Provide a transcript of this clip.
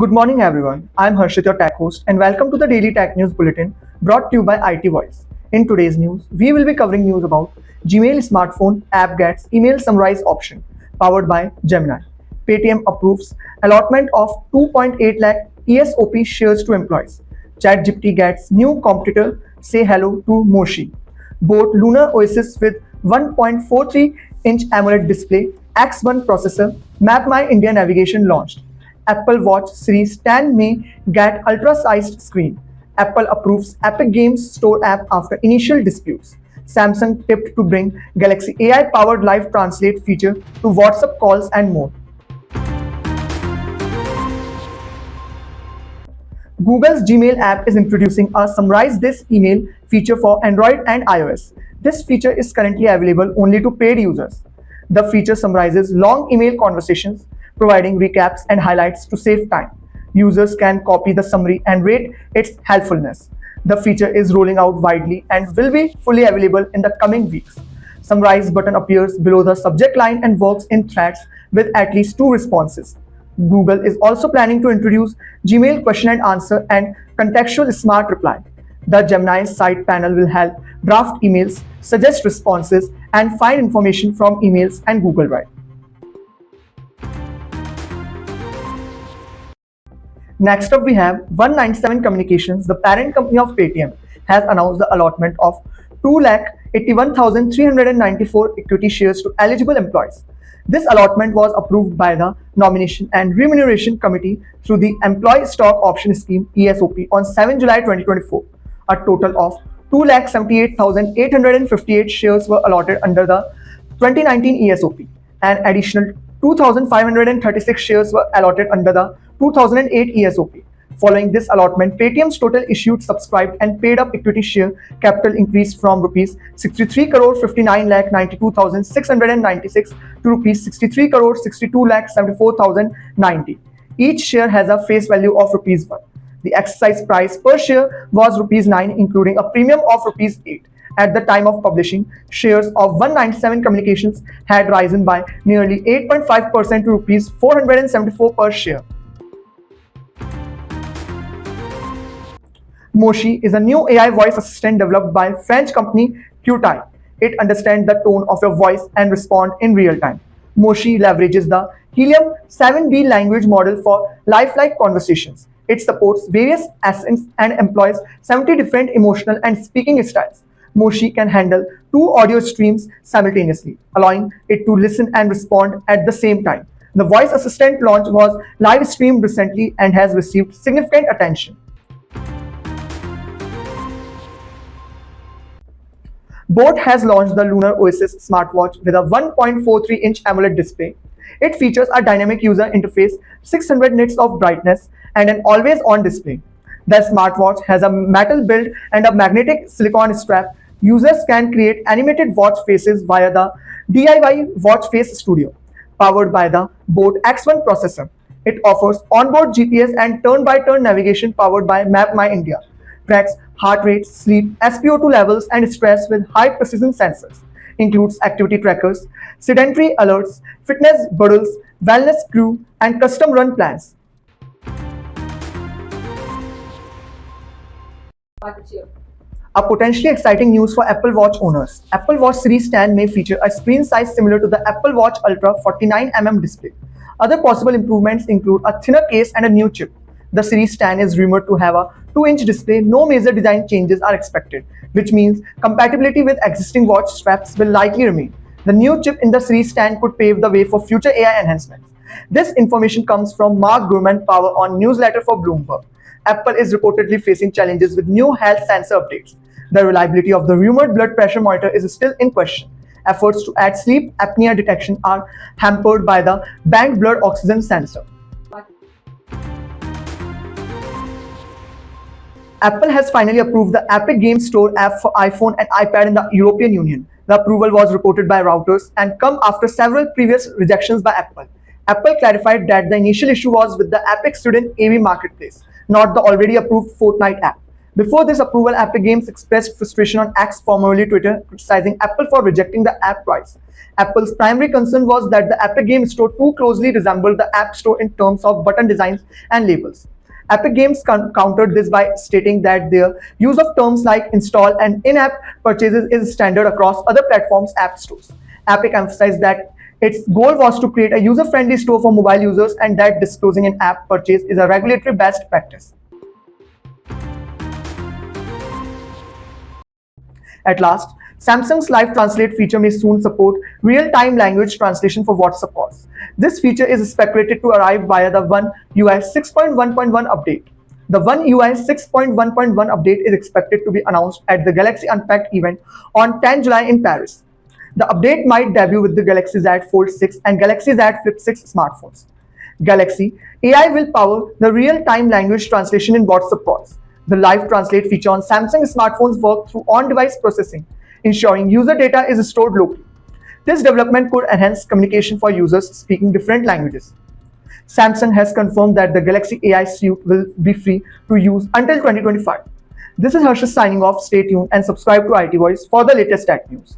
Good morning, everyone. I'm Harshit, your tech host, and welcome to the Daily Tech News Bulletin brought to you by IT Voice. In today's news, we will be covering news about Gmail smartphone app gets email summarize option powered by Gemini. Paytm approves allotment of 2.8 lakh ESOP shares to employees. ChatGPT gets new competitor say hello to Moshi. boAt Lunar Oasis with 1.43-inch AMOLED display, X1 processor, MapmyIndia navigation launched. Apple Watch Series 10 may get ultra-sized screen. Apple approves Epic Games Store app after initial disputes. Samsung tipped to bring Galaxy AI-powered live translate feature to WhatsApp calls and more. Google's Gmail app is introducing a summarize this email feature for Android and iOS. This feature is currently available only to paid users. The feature summarizes long email conversations, providing recaps and highlights to save time. Users can copy the summary and rate its helpfulness. The feature is rolling out widely and will be fully available in the coming weeks. Summarize button appears below the subject line and works in threads with at least 2 responses. Google is also planning to introduce Gmail question and answer and contextual smart reply. The Gemini side panel will help draft emails, suggest responses, and find information from emails and Google Drive. Next up, we have 197 Communications, the parent company of Paytm, has announced the allotment of 2,81,394 equity shares to eligible employees. This allotment was approved by the Nomination and Remuneration Committee through the Employee Stock Option Scheme (ESOP) on 7 July 2024. A total of 2,78,858 shares were allotted under the 2019 ESOP. An additional 2,536 shares were allotted under the 2008 ESOP. Following this allotment, Paytm's total issued, subscribed, and paid up equity share capital increased from rupees 63 crore 59 lakh 92,696 to rupees 63 crore 62 lakh 74,090. Each share has a face value of rupees 1. The exercise price per share was rupees 9, including a premium of rupees 8. At the time of publishing, shares of 197 Communications had risen by nearly 8.5% to rupees 474 per share. Moshi is a new AI voice assistant developed by French company Qt. It understands the tone of your voice and responds in real time. Moshi leverages the Helium 7B language model for lifelike conversations. It supports various accents and employs 70 different emotional and speaking styles. Moshi can handle 2 audio streams simultaneously, allowing it to listen and respond at the same time. The voice assistant launch was live streamed recently and has received significant attention. boAt has launched the Lunar Oasis smartwatch with a 1.43-inch AMOLED display. It features a dynamic user interface, 600 nits of brightness, and an always-on display. The smartwatch has a metal build and a magnetic silicone strap. Users can create animated watch faces via the DIY Watch Face Studio, powered by the boAt X1 processor. It offers onboard GPS and turn-by-turn navigation powered by MapmyIndia. Tracks heart rate, sleep, SpO2 levels, and stress with high-precision sensors. Includes activity trackers, sedentary alerts, fitness buddies, wellness crew, and custom run plans. A potentially exciting news for Apple Watch owners. Apple Watch Series 10 may feature a screen size similar to the Apple Watch Ultra 49mm display. Other possible improvements include a thinner case and a new chip. The Series 10 is rumored to have a 2-inch display. No major design changes are expected, which means compatibility with existing watch straps will likely remain. The new chip in the Series 10 could pave the way for future AI enhancements. This information comes from Mark Gurman Power on newsletter for Bloomberg. Apple is reportedly facing challenges with new health sensor updates. The reliability of the rumored blood pressure monitor is still in question. Efforts to add sleep apnea detection are hampered by the banned blood oxygen sensor. Apple has finally approved the Epic Games Store app for iPhone and iPad in the European Union. The approval was reported by Reuters and come after several previous rejections by Apple. Apple clarified that the initial issue was with the Epic Student AV Marketplace, not the already approved Fortnite app. Before this approval, Epic Games expressed frustration on X, formerly Twitter, criticizing Apple for rejecting the app price. Apple's primary concern was that the Epic Game Store too closely resembled the App Store in terms of button designs and labels. Epic Games countered this by stating that their use of terms like install and in-app purchases is standard across other platforms' app stores. Epic emphasized that its goal was to create a user-friendly store for mobile users and that disclosing an app purchase is a regulatory best practice. At last, Samsung's Live Translate feature may soon support real-time language translation for WhatsApp calls. This feature is speculated to arrive via the One UI 6.1.1 update. The One UI 6.1.1 update is expected to be announced at the Galaxy Unpacked event on 10 July in Paris. The update might debut with the Galaxy Z Fold 6 and Galaxy Z Flip 6 smartphones. Galaxy AI will power the real-time language translation in WhatsApp calls. The Live Translate feature on Samsung smartphones works through on-device processing, ensuring user data is stored locally. This development could enhance communication for users speaking different languages. Samsung has confirmed that the Galaxy AI suite will be free to use until 2025. This is Harshit signing off. Stay tuned and subscribe to IT Voice for the latest tech news.